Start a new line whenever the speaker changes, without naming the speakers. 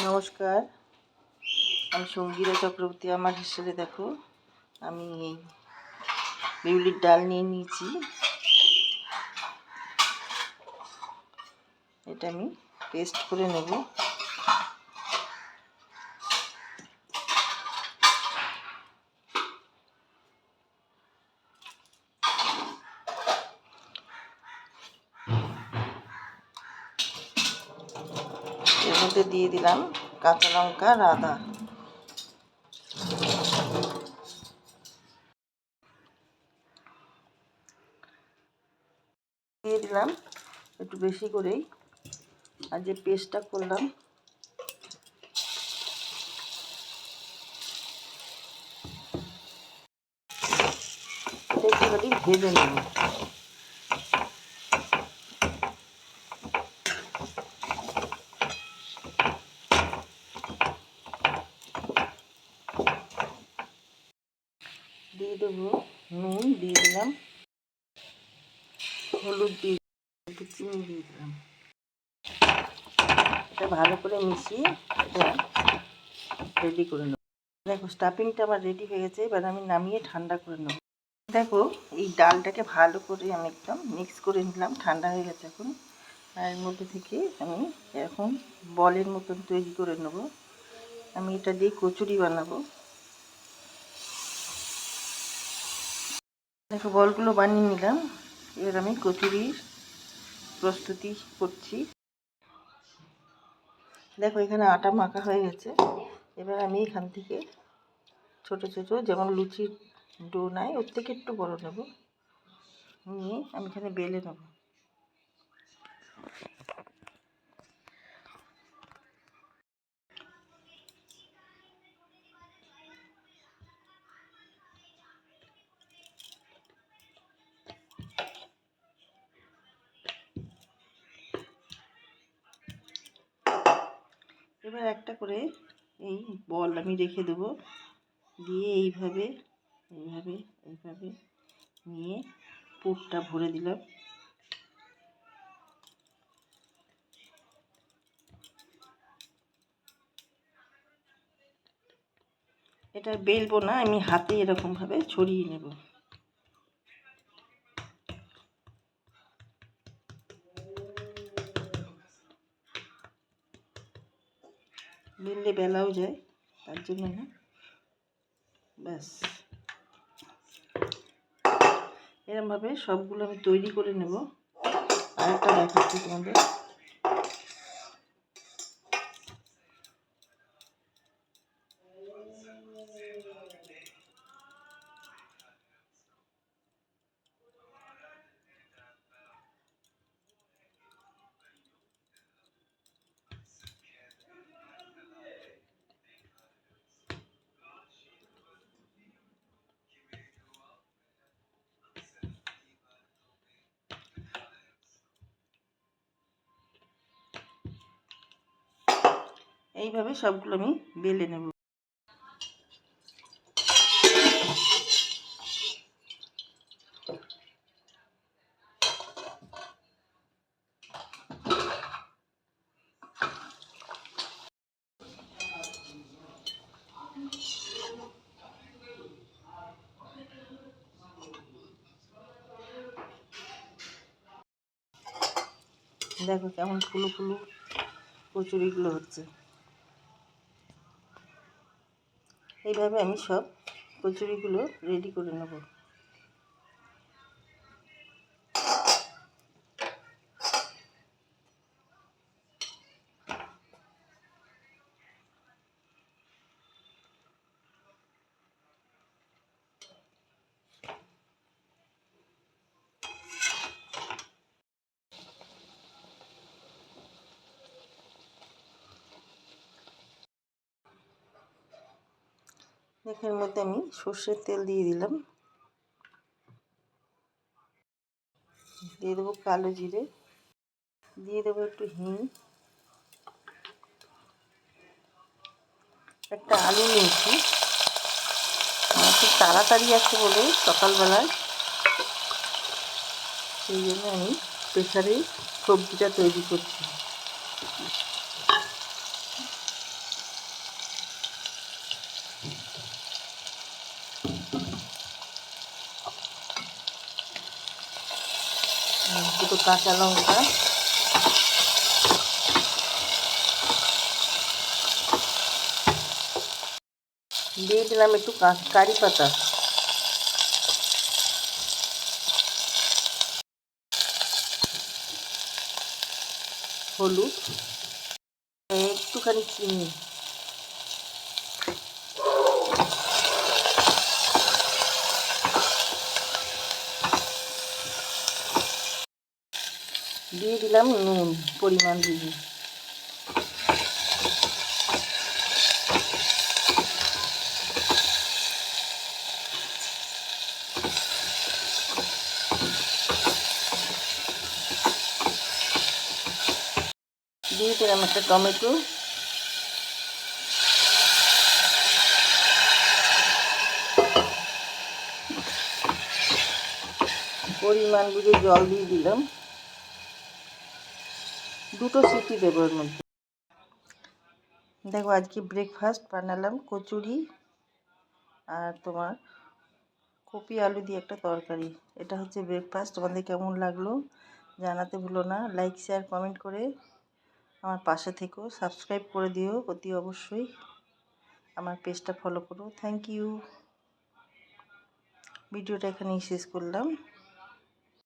নমস্কার, আমি সঙ্গীতা চক্রবর্তী। আমার হিসেবে দেখো, আমি এই বিউলির ডাল নিয়ে নিয়েছি। এটা আমি পেস্ট করে নেব। এর মধ্যে দিয়ে দিলাম কাঁচা লঙ্কা আর আদা। দিয়ে দিলাম একটু বেশি করেই, আর যে পেস্টটা করলাম একটুখানি ভেজে নেব। দিয়ে দেবো নুন, দিয়ে দিলাম হলুদ, দিয়ে একটু চিনি দিয়ে দিলাম। এটা ভালো করে মিশিয়ে এটা রেডি করে নেব। দেখো, স্টাফিংটা আমার রেডি হয়ে গেছে। এবার আমি নামিয়ে ঠান্ডা করে নেব। দেখো, এই ডালটাকে ভালো করে আমি একদম মিক্স করে নিলাম। ঠান্ডা হয়ে গেছে এখন। আর এর মধ্যে থেকে আমি এরকম বলের মতন তৈরি করে নেব। আমি এটা দিয়ে কচুরি বানাবো। দেখো, বলগুলো বানিয়ে নিলাম। এবার আমি কচুরির প্রস্তুতি করছি। দেখো, এখানে আটা মাখা হয়ে গেছে। এবার আমি এখান থেকে ছোট ছোট, যেমন লুচির ডো নেয় ওর থেকে একটু বড় নেব, নিয়ে আমি এখানে বেলে নেব। এবার একটা করে এই বল আমি রেখে দেবো, দিয়ে এইভাবে এইভাবে এইভাবে নিয়ে পুরটা ভরে দিলাম। এটা বেলবো না, আমি হাতে এরকমভাবে ছড়িয়ে নেব। বেললে বেলাও যায়, তার জন্য না। ব্যাস, এরকমভাবে সবগুলো আমি তৈরি করে নেব। আর একটা দেখাচ্ছি তোমাদের। এইভাবে সবগুলো আমি বেলে নেব। দেখো কেমন ফুলো ফুলো কচুরিগুলো হচ্ছে। এইভাবে আমি সব কচুরিগুলো রেডি করে নেব। এর মধ্যে আমি সর্ষের তেল দিয়ে দিলাম, দিয়ে দেবো কালো জিরে, দিয়ে দেবো একটু হিং, একটা আলু নিয়েছি। খুব তাড়াতাড়ি আছে বলে সকালবেলায়, সেই জন্য আমি প্রেসারে সবজিটা তৈরি করছি। কাঁচা লঙ্কা, দিয়ে দিলাম একটু কারি পাতা, হলুদ, একটুখানি চিনি, দিয়ে দিলাম নুন পরিমাণ বুঝে। দিয়ে দিলাম একটা টমেটো, পরিমাণ বুঝে জল দিয়ে দিলাম, 2টো সিটি দেবো এর মধ্যে। দেখো আজকে ব্রেকফাস্ট বানালাম কচুরি আর তোমার কপি আলু দিয়ে একটা তরকারি। এটা হচ্ছে ব্রেকফাস্ট। তোমাদের কেমন লাগলো জানাতে ভুলো না। লাইক শেয়ার কমেন্ট করে আমার পাশে থেকো, সাবস্ক্রাইব করে দিও অতি অবশ্যই, আমার পেজটা ফলো করো। Thank you. ভিডিওটা এখানেই শেষ করলাম।